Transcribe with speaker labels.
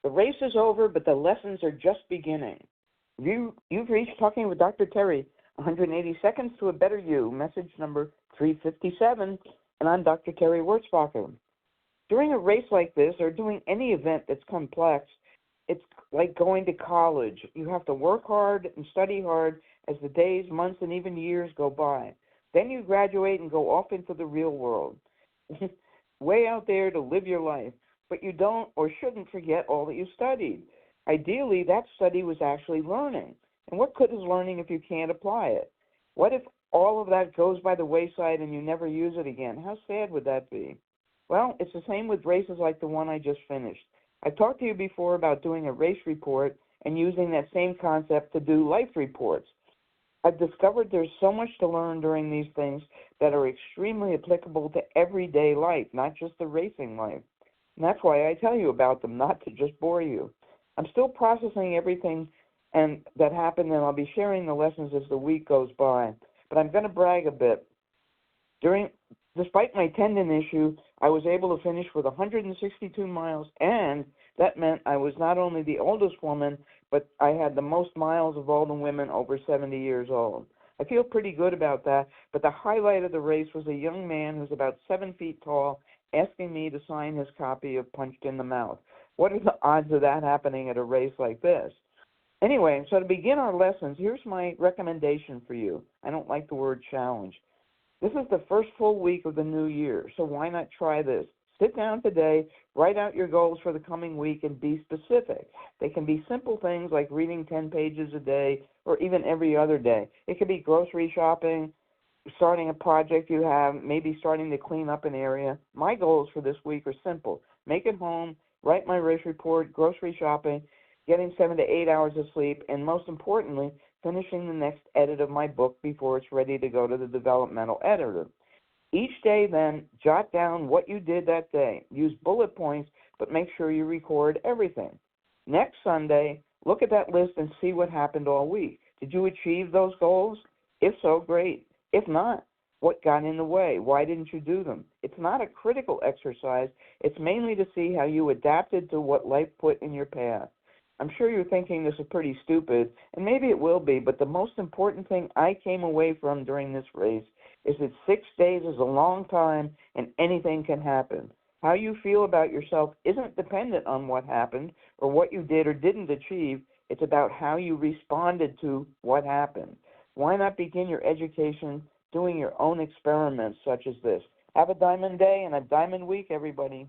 Speaker 1: The race is over, but the lessons are just beginning. You've reached Talking with Dr. Terry, 180 Seconds to a Better You, message number 357, and I'm Dr. Terry Wurzbacher. During a race like this, or doing any event that's complex, it's like going to college. You have to work hard and study hard as the days, months, and even years go by. Then you graduate and go off into the real world, way out there to live your life. But you don't or shouldn't forget all that you studied. Ideally, that study was actually learning. And what good is learning if you can't apply it? What if all of that goes by the wayside and you never use it again? How sad would that be? Well, it's the same with races like the one I just finished. I talked to you before about doing a race report and using that same concept to do life reports. I've discovered there's so much to learn during these things that are extremely applicable to everyday life, not just the racing life. And that's why I tell you about them, not to just bore you. I'm still processing everything that happened, and I'll be sharing the lessons as the week goes by. But I'm going to brag a bit. Despite my tendon issue, I was able to finish with 162 miles, and that meant I was not only the oldest woman, but I had the most miles of all the women over 70 years old. I feel pretty good about that, but the highlight of the race was a young man who's about 7 feet tall asking me to sign his copy of Punched in the Mouth. What are the odds of that happening at a race like this? Anyway, so to begin our lessons, here's my recommendation for you. I don't like the word challenge. This is the first full week of the new year, so why not try this? Sit down today, write out your goals for the coming week, and be specific. They can be simple things like reading 10 pages a day or even every other day. It could be grocery shopping, starting a project you have, maybe starting to clean up an area. My goals for this week are simple. Make it home, write my race report, grocery shopping, getting 7 to 8 hours of sleep, and most importantly, finishing the next edit of my book before it's ready to go to the developmental editor. Each day, then, jot down what you did that day. Use bullet points, but make sure you record everything. Next Sunday, look at that list and see what happened all week. Did you achieve those goals? If so, great. If not, what got in the way? Why didn't you do them? It's not a critical exercise. It's mainly to see how you adapted to what life put in your path. I'm sure you're thinking this is pretty stupid, and maybe it will be, but the most important thing I came away from during this race is that 6 days is a long time and anything can happen. How you feel about yourself isn't dependent on what happened or what you did or didn't achieve. It's about how you responded to what happened. Why not begin your education doing your own experiments such as this? Have a diamond day and a diamond week, everybody.